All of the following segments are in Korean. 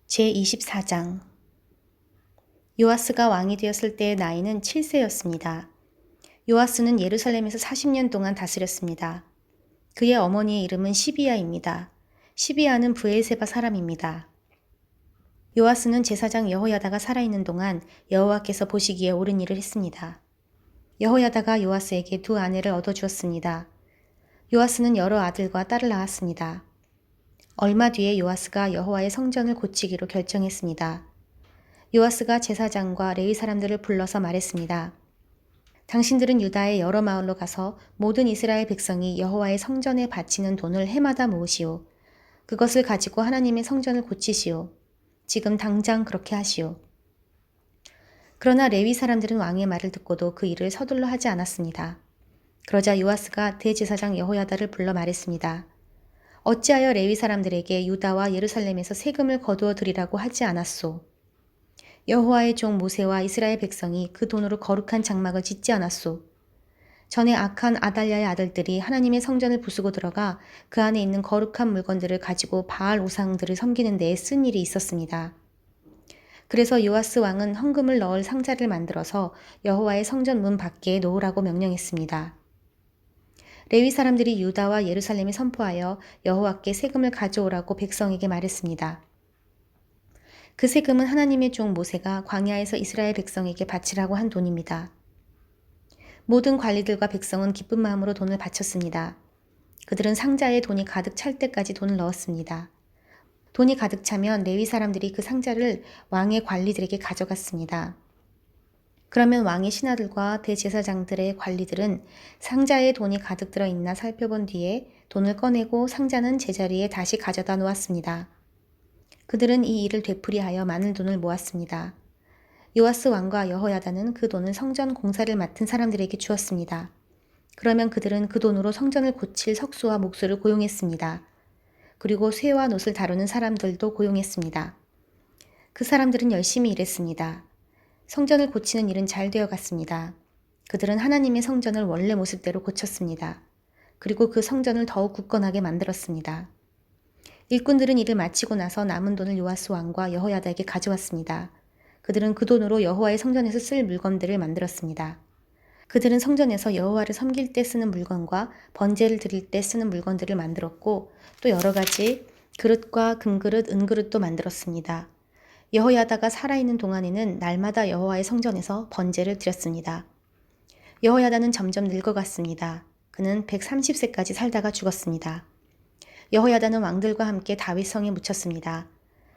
제24장 요아스가 왕이 되었을 때의 나이는 7세였습니다. 요아스는 예루살렘에서 40년 동안 다스렸습니다. 그의 어머니의 이름은 시비야입니다. 시비야는 브엘세바 사람입니다. 요아스는 제사장 여호야다가 살아있는 동안 여호와께서 보시기에 옳은 일을 했습니다. 여호야다가 요아스에게 두 아내를 얻어주었습니다. 요아스는 여러 아들과 딸을 낳았습니다. 얼마 뒤에 요아스가 여호와의 성전을 고치기로 결정했습니다. 요아스가 제사장과 레위 사람들을 불러서 말했습니다. 당신들은 유다의 여러 마을로 가서 모든 이스라엘 백성이 여호와의 성전에 바치는 돈을 해마다 모으시오. 그것을 가지고 하나님의 성전을 고치시오. 지금 당장 그렇게 하시오. 그러나 레위 사람들은 왕의 말을 듣고도 그 일을 서둘러 하지 않았습니다. 그러자 요아스가 대제사장 여호야다를 불러 말했습니다. 어찌하여 레위 사람들에게 유다와 예루살렘에서 세금을 거두어 드리라고 하지 않았소? 여호와의 종 모세와 이스라엘 백성이 그 돈으로 거룩한 장막을 짓지 않았소? 전에 악한 아달랴의 아들들이 하나님의 성전을 부수고 들어가 그 안에 있는 거룩한 물건들을 가지고 바알 우상들을 섬기는 데에 쓴 일이 있었습니다. 그래서 요아스 왕은 헌금을 넣을 상자를 만들어서 여호와의 성전 문 밖에 놓으라고 명령했습니다. 레위 사람들이 유다와 예루살렘에 선포하여 여호와께 세금을 가져오라고 백성에게 말했습니다. 그 세금은 하나님의 종 모세가 광야에서 이스라엘 백성에게 바치라고 한 돈입니다. 모든 관리들과 백성은 기쁜 마음으로 돈을 바쳤습니다. 그들은 상자에 돈이 가득 찰 때까지 돈을 넣었습니다. 돈이 가득 차면 레위 사람들이 그 상자를 왕의 관리들에게 가져갔습니다. 그러면 왕의 신하들과 대제사장들의 관리들은 상자에 돈이 가득 들어있나 살펴본 뒤에 돈을 꺼내고 상자는 제자리에 다시 가져다 놓았습니다. 그들은 이 일을 되풀이하여 많은 돈을 모았습니다. 요아스 왕과 여호야다는 그 돈을 성전 공사를 맡은 사람들에게 주었습니다. 그러면 그들은 그 돈으로 성전을 고칠 석수와 목수를 고용했습니다. 그리고 쇠와 놋을 다루는 사람들도 고용했습니다. 그 사람들은 열심히 일했습니다. 성전을 고치는 일은 잘 되어 갔습니다. 그들은 하나님의 성전을 원래 모습대로 고쳤습니다. 그리고 그 성전을 더욱 굳건하게 만들었습니다. 일꾼들은 일을 마치고 나서 남은 돈을 요아스 왕과 여호야다에게 가져왔습니다. 그들은 그 돈으로 여호와의 성전에서 쓸 물건들을 만들었습니다. 그들은 성전에서 여호와를 섬길 때 쓰는 물건과 번제를 드릴 때 쓰는 물건들을 만들었고 또 여러 가지 그릇과 금그릇, 은그릇도 만들었습니다. 여호야다가 살아있는 동안에는 날마다 여호와의 성전에서 번제를 드렸습니다. 여호야다는 점점 늙어갔습니다. 그는 130세까지 살다가 죽었습니다. 여호야다는 왕들과 함께 다윗성에 묻혔습니다.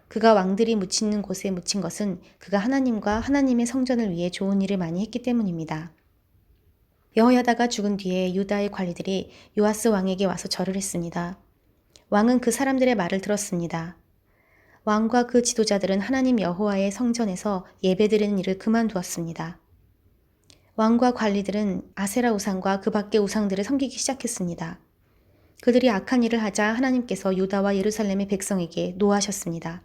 그가 왕들이 묻히는 곳에 묻힌 것은 그가 하나님과 하나님의 성전을 위해 좋은 일을 많이 했기 때문입니다. 여호야다가 죽은 뒤에 유다의 관리들이 요아스 왕에게 와서 절을 했습니다. 왕은 그 사람들의 말을 들었습니다. 왕과 그 지도자들은 하나님 여호와의 성전에서 예배드리는 일을 그만두었습니다. 왕과 관리들은 아세라 우상과 그 밖의 우상들을 섬기기 시작했습니다. 그들이 악한 일을 하자 하나님께서 유다와 예루살렘의 백성에게 노하셨습니다.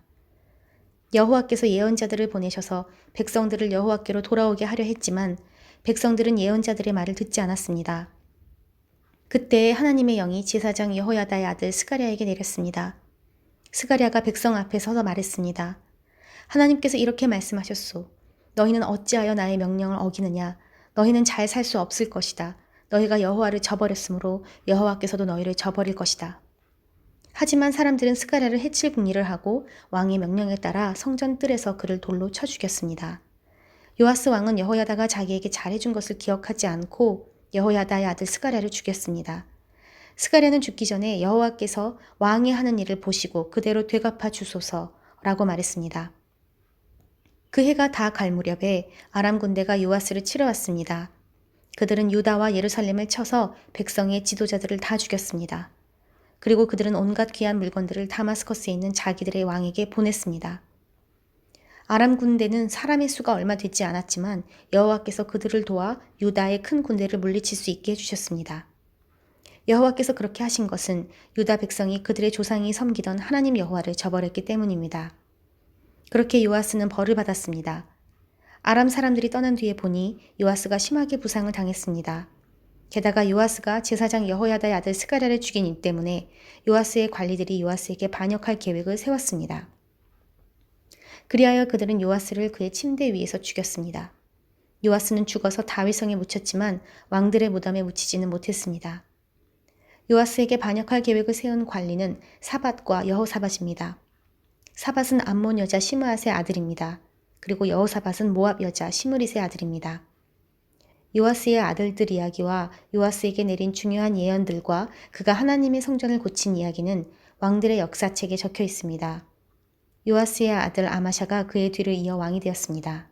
여호와께서 예언자들을 보내셔서 백성들을 여호와께로 돌아오게 하려 했지만 백성들은 예언자들의 말을 듣지 않았습니다. 그때 하나님의 영이 제사장 여호야다의 아들 스가랴에게 내렸습니다. 스가랴가 백성 앞에 서서 말했습니다. 하나님께서 이렇게 말씀하셨소. 너희는 어찌하여 나의 명령을 어기느냐. 너희는 잘 살 수 없을 것이다. 너희가 여호와를 저버렸으므로 여호와께서도 너희를 저버릴 것이다. 하지만 사람들은 스가랴를 해칠 궁리를 하고 왕의 명령에 따라 성전 뜰에서 그를 돌로 쳐 죽였습니다. 요아스 왕은 여호야다가 자기에게 잘해준 것을 기억하지 않고 여호야다의 아들 스가랴를 죽였습니다. 스가랴는 죽기 전에 여호와께서 왕이 하는 일을 보시고 그대로 되갚아 주소서라고 말했습니다. 그 해가 다 갈 무렵에 아람 군대가 요아스를 치러 왔습니다. 그들은 유다와 예루살렘을 쳐서 백성의 지도자들을 다 죽였습니다. 그리고 그들은 온갖 귀한 물건들을 다마스커스에 있는 자기들의 왕에게 보냈습니다. 아람 군대는 사람의 수가 얼마 되지 않았지만 여호와께서 그들을 도와 유다의 큰 군대를 물리칠 수 있게 해주셨습니다. 여호와께서 그렇게 하신 것은 유다 백성이 그들의 조상이 섬기던 하나님 여호와를 저버렸기 때문입니다. 그렇게 요아스는 벌을 받았습니다. 아람 사람들이 떠난 뒤에 보니 요아스가 심하게 부상을 당했습니다. 게다가 요아스가 제사장 여호야다의 아들 스가랴를 죽인 일 때문에 요아스의 관리들이 요아스에게 반역할 계획을 세웠습니다. 그리하여 그들은 요아스를 그의 침대 위에서 죽였습니다. 요아스는 죽어서 다윗성에 묻혔지만 왕들의 무덤에 묻히지는 못했습니다. 요아스에게 반역할 계획을 세운 관리는 사밧과 여호사밧입니다. 사밧은 암몬 여자 시므앗의 아들입니다. 그리고 여호사밧은 모압 여자 시므릿의 아들입니다. 요아스의 아들들 이야기와 요아스에게 내린 중요한 예언들과 그가 하나님의 성전을 고친 이야기는 왕들의 역사책에 적혀 있습니다. 요아스의 아들 아마샤가 그의 뒤를 이어 왕이 되었습니다.